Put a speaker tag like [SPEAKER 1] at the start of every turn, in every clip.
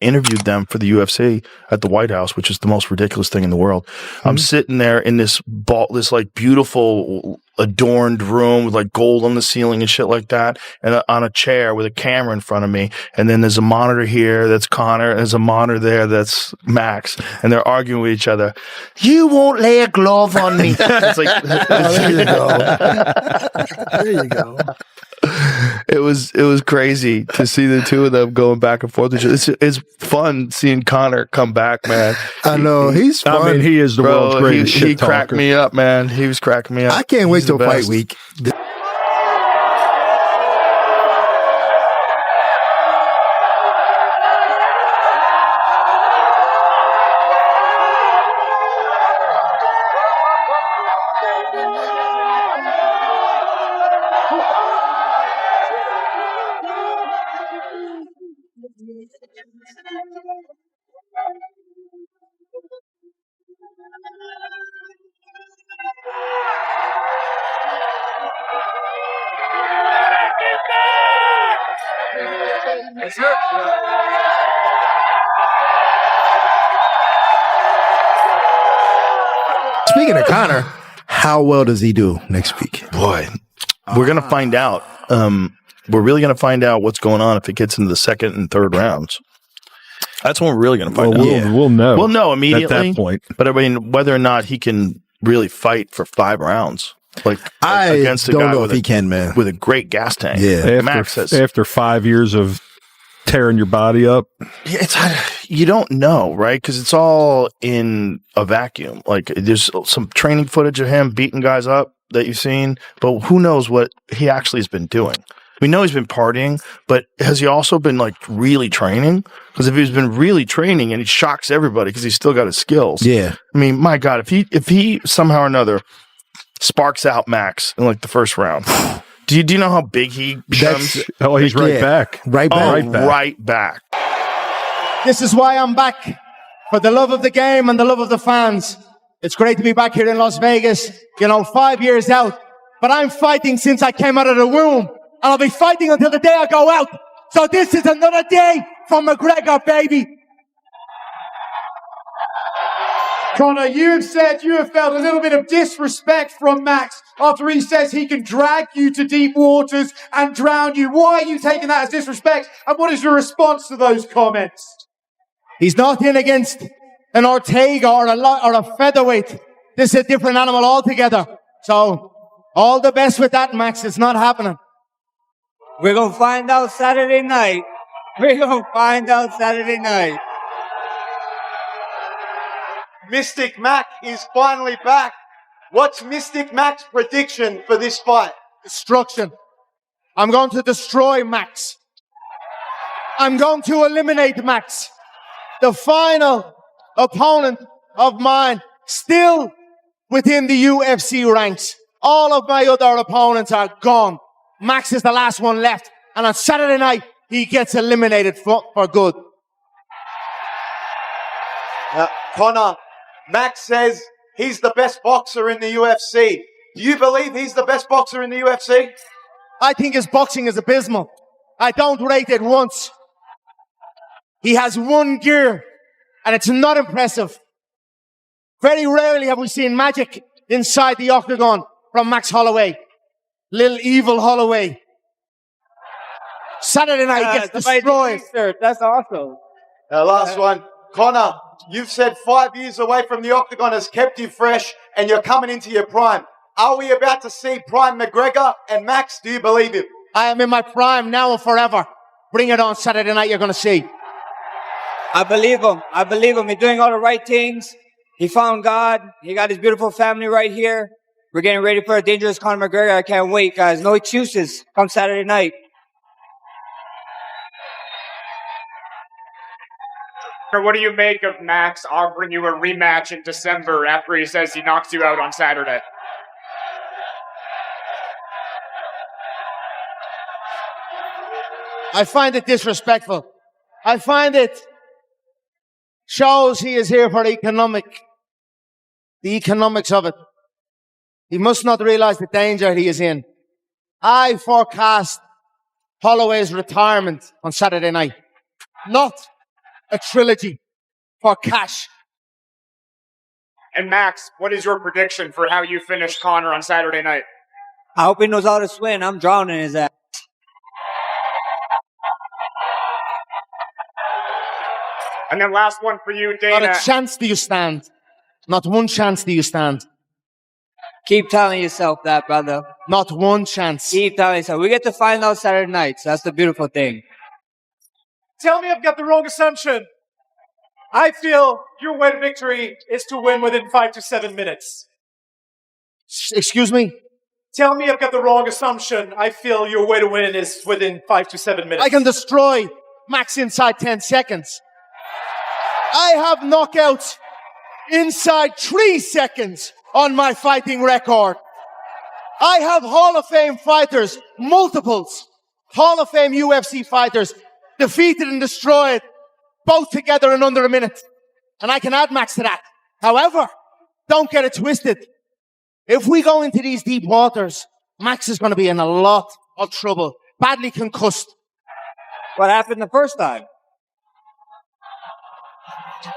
[SPEAKER 1] interviewed them for the UFC at the White House, which is the most ridiculous thing in the world. I'm sitting there in this like beautiful adorned room with like gold on the ceiling and shit like that, and on a chair with a camera in front of me. And then there's a monitor here that's Connor, and there's a monitor there that's Max, and they're arguing with each other. You won't lay a glove on me. It's like, there you go. There you go. It was crazy to see the two of them going back and forth. It's fun seeing Connor come back, man.
[SPEAKER 2] I know he's fun.
[SPEAKER 3] I mean, he is the world's greatest shit talker.
[SPEAKER 1] He cracked me up, man. He was cracking me up.
[SPEAKER 2] I can't wait till fight week. Speaking of Connor, how well does he do next week?
[SPEAKER 1] Boy, we're going to find out. We're really going to find out what's going on if it gets into the second and third rounds. That's when we're really going to find out.
[SPEAKER 3] We'll know.
[SPEAKER 1] We'll know immediately.
[SPEAKER 3] At that point.
[SPEAKER 1] But I mean, whether or not he can really fight for 5 rounds.
[SPEAKER 2] I
[SPEAKER 1] against a
[SPEAKER 2] don't
[SPEAKER 1] guy
[SPEAKER 2] know
[SPEAKER 1] with
[SPEAKER 2] if he can, man.
[SPEAKER 1] With a great gas tank.
[SPEAKER 2] Yeah.
[SPEAKER 1] Max says.
[SPEAKER 3] After 5 years of tearing your body up.
[SPEAKER 1] You don't know, right? Because it's all in a vacuum. Like, there's some training footage of him beating guys up that you've seen, but who knows what he actually has been doing. We know he's been partying, but has he also been like really training? Because if he's been really training and he shocks everybody because he's still got his skills.
[SPEAKER 2] Yeah.
[SPEAKER 1] I mean, my God, if he somehow or another sparks out Max in like the first round, do you know how big he becomes?
[SPEAKER 3] He's right back.
[SPEAKER 2] Right back.
[SPEAKER 1] Right back.
[SPEAKER 4] This is why I'm back. For the love of the game and the love of the fans. It's great to be back here in Las Vegas. 5 years out. But I'm fighting since I came out of the womb. And I'll be fighting until the day I go out. So this is another day for McGregor, baby.
[SPEAKER 5] Connor, you have said you have felt a little bit of disrespect from Max after he says he can drag you to deep waters and drown you. Why are you taking that as disrespect? And what is your response to those comments?
[SPEAKER 4] He's not in against an Ortega or a featherweight. This is a different animal altogether. So all the best with that, Max. It's not happening.
[SPEAKER 6] We're going to find out Saturday night.
[SPEAKER 5] Mystic Mac is finally back. What's Mystic Mac's prediction for this fight?
[SPEAKER 4] Destruction. I'm going to destroy Max. I'm going to eliminate Max. The final opponent of mine, still within the UFC ranks. All of my other opponents are gone. Max is the last one left. And on Saturday night, he gets eliminated for good.
[SPEAKER 5] Connor, Max says he's the best boxer in the UFC. Do you believe he's the best boxer in the UFC?
[SPEAKER 4] I think his boxing is abysmal. I don't rate it once. He has one gear, and it's not impressive. Very rarely have we seen magic inside the octagon from Max Holloway. Little evil Holloway. Saturday night gets destroyed.
[SPEAKER 6] That's awesome.
[SPEAKER 5] Last one. Connor, you've said 5 years away from the octagon has kept you fresh and you're coming into your prime. Are we about to see prime McGregor and Max? Do you believe him?
[SPEAKER 4] I am in my prime now and forever. Bring it on Saturday night, you're going to see.
[SPEAKER 6] I believe him. He's doing all the right things. He found God. He got his beautiful family right here. We're getting ready for a dangerous Conor McGregor. I can't wait, guys. No excuses. Come Saturday night.
[SPEAKER 7] What do you make of Max offering you a rematch in December after he says he knocks you out on Saturday?
[SPEAKER 4] I find it disrespectful. I find it shows he is here for the economics of it. He must not realize the danger he is in. I forecast Holloway's retirement on Saturday night. Not a trilogy for cash.
[SPEAKER 7] And Max, what is your prediction for how you finish Conor on Saturday night?
[SPEAKER 6] I hope he knows how to swim. I'm drowning his ass.
[SPEAKER 7] And then last one for you, Dana.
[SPEAKER 4] Not a chance do you stand. Not one chance do you stand.
[SPEAKER 6] Keep telling yourself that, brother.
[SPEAKER 4] Not one chance.
[SPEAKER 6] Keep telling yourself. We get to find out Saturday night, so that's the beautiful thing.
[SPEAKER 5] Tell me I've got the wrong assumption. I feel your way to victory is to win within 5 to 7 minutes.
[SPEAKER 4] Excuse me?
[SPEAKER 5] Tell me I've got the wrong assumption. I feel your way to win is within 5 to 7 minutes.
[SPEAKER 4] I can destroy Max inside 10 seconds. I have knockouts inside 3 seconds on my fighting record. I have Hall of Fame fighters, multiples, Hall of Fame UFC fighters, defeated and destroyed, both together in under a minute. And I can add Max to that. However, don't get it twisted. If we go into these deep waters, Max is going to be in a lot of trouble, badly concussed.
[SPEAKER 6] What happened the first time?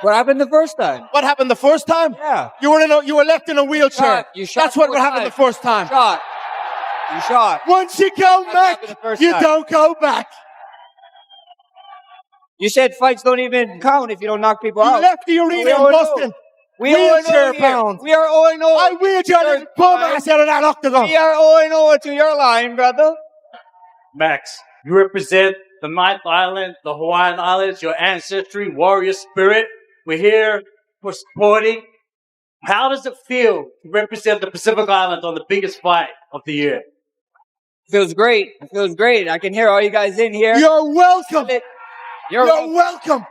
[SPEAKER 6] What happened the first time?
[SPEAKER 4] What happened the first time?
[SPEAKER 6] Yeah.
[SPEAKER 4] You were left in a wheelchair.
[SPEAKER 6] You shot
[SPEAKER 4] That's what
[SPEAKER 6] 4
[SPEAKER 4] happened the first time.
[SPEAKER 6] You shot.
[SPEAKER 4] Once you go back, you don't go back.
[SPEAKER 6] You said fights don't even count if you don't knock people out.
[SPEAKER 4] You left the arena in Boston.
[SPEAKER 6] Wheelchair bound. We are 0-0.
[SPEAKER 4] I wheelchair bum ass out of that octagon.
[SPEAKER 6] We are 0-0 to your line, brother.
[SPEAKER 8] Max, you represent the Ninth Island, the Hawaiian Islands, your ancestry, warrior spirit. We're here for supporting. How does it feel to represent the Pacific Islands on the biggest fight of the year?
[SPEAKER 6] Feels great. It feels great. I can hear all you guys in here.
[SPEAKER 4] You're welcome. You're welcome.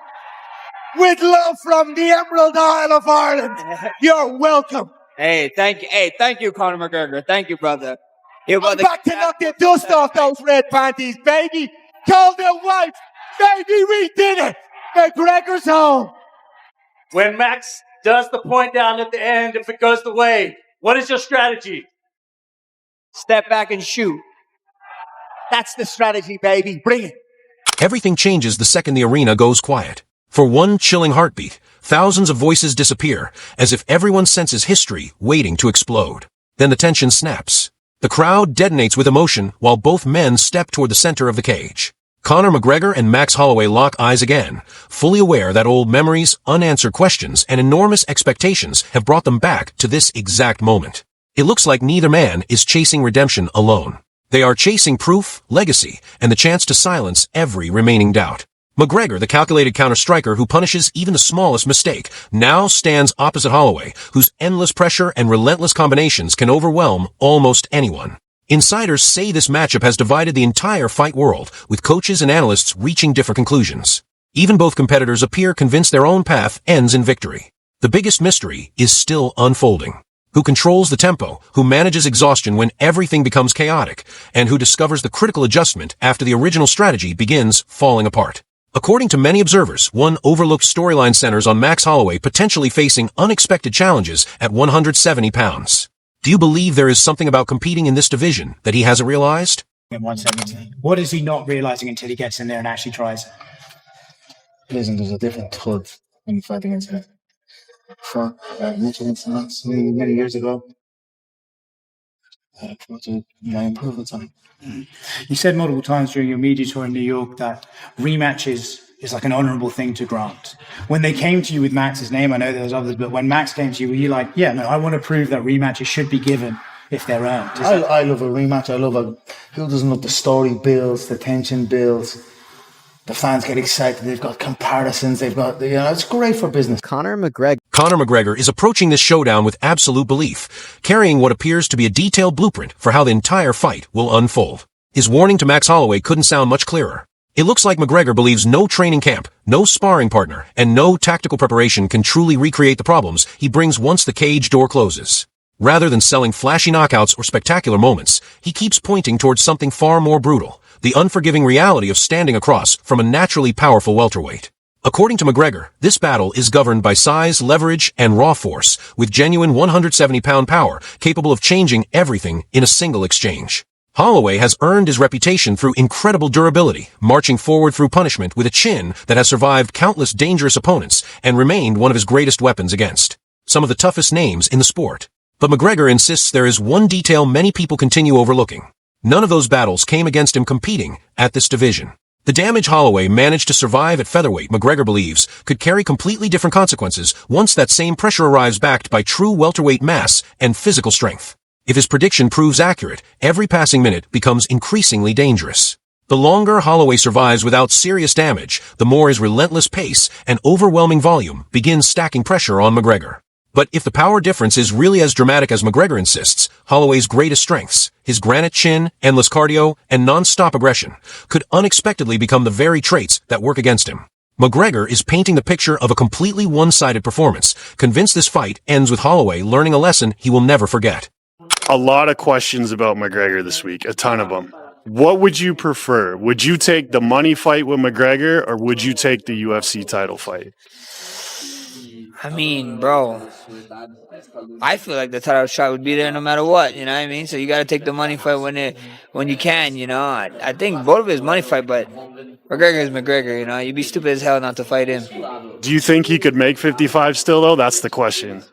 [SPEAKER 4] With love from the Emerald Isle of Ireland. You're welcome.
[SPEAKER 6] Hey, thank you. Hey, thank you, Conor McGregor. Thank you, brother.
[SPEAKER 4] I'm back to knock the dust off those red panties, baby. Call their wife. Baby, we did it. McGregor's home.
[SPEAKER 8] When Max does the point down at the end, if it goes the way, what is your strategy?
[SPEAKER 6] Step back and shoot.
[SPEAKER 4] That's the strategy, baby. Bring it.
[SPEAKER 9] Everything changes the second the arena goes quiet. For one chilling heartbeat, thousands of voices disappear, as if everyone senses history waiting to explode. Then the tension snaps. The crowd detonates with emotion while both men step toward the center of the cage. Conor McGregor and Max Holloway lock eyes again, fully aware that old memories, unanswered questions, and enormous expectations have brought them back to this exact moment. It looks like neither man is chasing redemption alone. They are chasing proof, legacy, and the chance to silence every remaining doubt. McGregor, the calculated counter-striker who punishes even the smallest mistake, now stands opposite Holloway, whose endless pressure and relentless combinations can overwhelm almost anyone. Insiders say this matchup has divided the entire fight world, with coaches and analysts reaching different conclusions. Even both competitors appear convinced their own path ends in victory. The biggest mystery is still unfolding. Who controls the tempo, who manages exhaustion when everything becomes chaotic, and who discovers the critical adjustment after the original strategy begins falling apart. According to many observers, one overlooked storyline centers on Max Holloway potentially facing unexpected challenges at 170 pounds. Do you believe there is something about competing in this division that he hasn't realized?
[SPEAKER 10] In 170. What is he not realizing until he gets in there and actually tries?
[SPEAKER 11] Listen, there's a different thud when you fight against him. For many years ago, I improved on it.
[SPEAKER 10] You said multiple times during your media tour in New York that rematches is like an honorable thing to grant. When they came to you with Max's name, I know there was others, but when Max came to you, were you like, yeah, no, I want to prove that rematches should be given if they're earned?
[SPEAKER 11] I love a rematch. Who doesn't love the story builds, the tension builds, the fans get excited, they've got comparisons, it's great for business.
[SPEAKER 9] Conor McGregor is approaching this showdown with absolute belief, carrying what appears to be a detailed blueprint for how the entire fight will unfold. His warning to Max Holloway couldn't sound much clearer. It looks like McGregor believes no training camp, no sparring partner, and no tactical preparation can truly recreate the problems he brings once the cage door closes. Rather than selling flashy knockouts or spectacular moments, he keeps pointing towards something far more brutal, the unforgiving reality of standing across from a naturally powerful welterweight. According to McGregor, this battle is governed by size, leverage, and raw force, with genuine 170-pound power capable of changing everything in a single exchange. Holloway has earned his reputation through incredible durability, marching forward through punishment with a chin that has survived countless dangerous opponents and remained one of his greatest weapons against some of the toughest names in the sport. But McGregor insists there is one detail many people continue overlooking. None of those battles came against him competing at this division. The damage Holloway managed to survive at featherweight, McGregor believes, could carry completely different consequences once that same pressure arrives backed by true welterweight mass and physical strength. If his prediction proves accurate, every passing minute becomes increasingly dangerous. The longer Holloway survives without serious damage, the more his relentless pace and overwhelming volume begins stacking pressure on McGregor. But if the power difference is really as dramatic as McGregor insists, Holloway's greatest strengths, his granite chin, endless cardio, and non-stop aggression, could unexpectedly become the very traits that work against him. McGregor is painting the picture of a completely one-sided performance, convinced this fight ends with Holloway learning a lesson he will never forget.
[SPEAKER 12] A lot of questions about McGregor this week, a ton of them. What would you prefer? Would you take the money fight with McGregor, or would you take the UFC title fight?
[SPEAKER 13] I mean, bro, I feel like the title shot would be there no matter what, you know what I mean? So you got to take the money fight when you can, you know? I think both of it is money fight, but McGregor is McGregor, you know? You'd be stupid as hell not to fight him.
[SPEAKER 12] Do you think he could make 55 still, though? That's the question.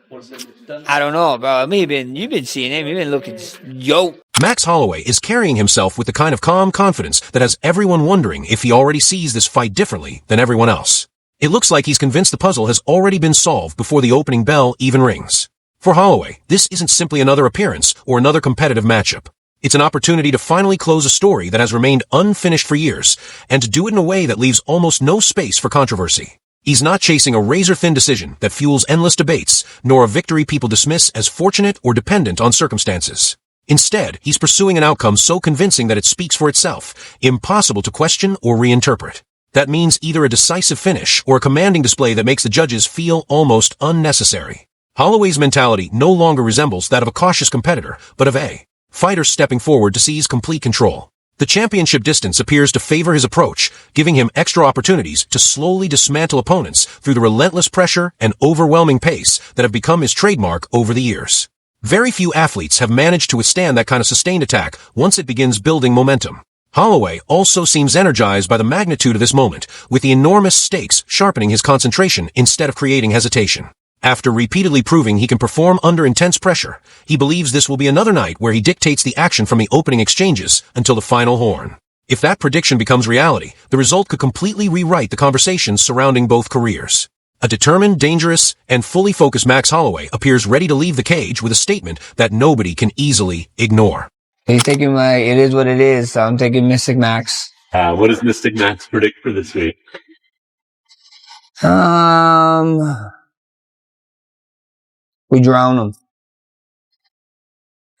[SPEAKER 13] I don't know, bro. I mean, you've been seeing him. You've been looking yoked.
[SPEAKER 9] Max Holloway is carrying himself with the kind of calm confidence that has everyone wondering if he already sees this fight differently than everyone else. It looks like he's convinced the puzzle has already been solved before the opening bell even rings. For Holloway, this isn't simply another appearance or another competitive matchup. It's an opportunity to finally close a story that has remained unfinished for years, and to do it in a way that leaves almost no space for controversy. He's not chasing a razor-thin decision that fuels endless debates, nor a victory people dismiss as fortunate or dependent on circumstances. Instead, he's pursuing an outcome so convincing that it speaks for itself, impossible to question or reinterpret. That means either a decisive finish or a commanding display that makes the judges feel almost unnecessary. Holloway's mentality no longer resembles that of a cautious competitor, but of a fighter stepping forward to seize complete control. The championship distance appears to favor his approach, giving him extra opportunities to slowly dismantle opponents through the relentless pressure and overwhelming pace that have become his trademark over the years. Very few athletes have managed to withstand that kind of sustained attack once it begins building momentum. Holloway also seems energized by the magnitude of this moment, with the enormous stakes sharpening his concentration instead of creating hesitation. After repeatedly proving he can perform under intense pressure, he believes this will be another night where he dictates the action from the opening exchanges until the final horn. If that prediction becomes reality, the result could completely rewrite the conversations surrounding both careers. A determined, dangerous, and fully focused Max Holloway appears ready to leave the cage with a statement that nobody can easily ignore.
[SPEAKER 13] He's taking it is what it is, so I'm taking Mystic Max.
[SPEAKER 14] What does Mystic Max predict for this week?
[SPEAKER 13] We drown him.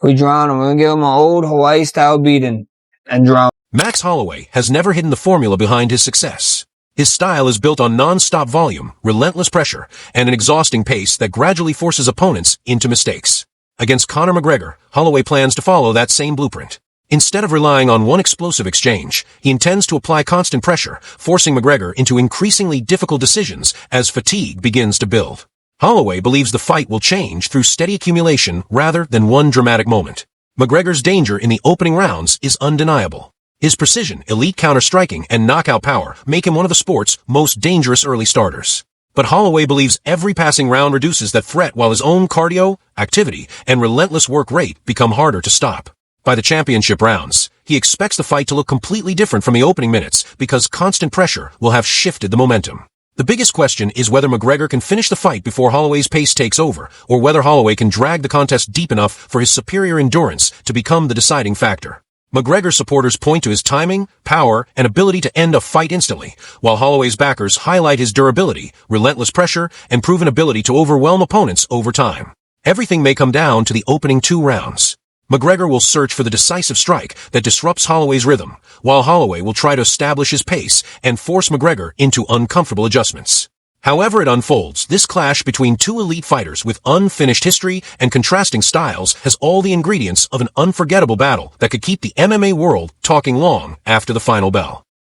[SPEAKER 13] We're going to give him an old Hawaii-style beating and drown.
[SPEAKER 9] Max Holloway has never hidden the formula behind his success. His style is built on non-stop volume, relentless pressure, and an exhausting pace that gradually forces opponents into mistakes. Against Conor McGregor, Holloway plans to follow that same blueprint. Instead of relying on one explosive exchange, he intends to apply constant pressure, forcing McGregor into increasingly difficult decisions as fatigue begins to build. Holloway believes the fight will change through steady accumulation rather than one dramatic moment. McGregor's danger in the opening rounds is undeniable. His precision, elite counter-striking, and knockout power make him one of the sport's most dangerous early starters. But Holloway believes every passing round reduces that threat while his own cardio, activity, and relentless work rate become harder to stop. By the championship rounds, he expects the fight to look completely different from the opening minutes because constant pressure will have shifted the momentum. The biggest question is whether McGregor can finish the fight before Holloway's pace takes over, or whether Holloway can drag the contest deep enough for his superior endurance to become the deciding factor. McGregor's supporters point to his timing, power, and ability to end a fight instantly, while Holloway's backers highlight his durability, relentless pressure, and proven ability to overwhelm opponents over time. Everything may come down to the opening 2 rounds. McGregor will search for the decisive strike that disrupts Holloway's rhythm, while Holloway will try to establish his pace and force McGregor into uncomfortable adjustments. However it unfolds, this clash between two elite fighters with unfinished history and contrasting styles has all the ingredients of an unforgettable battle that could keep the MMA world talking long after the final bell.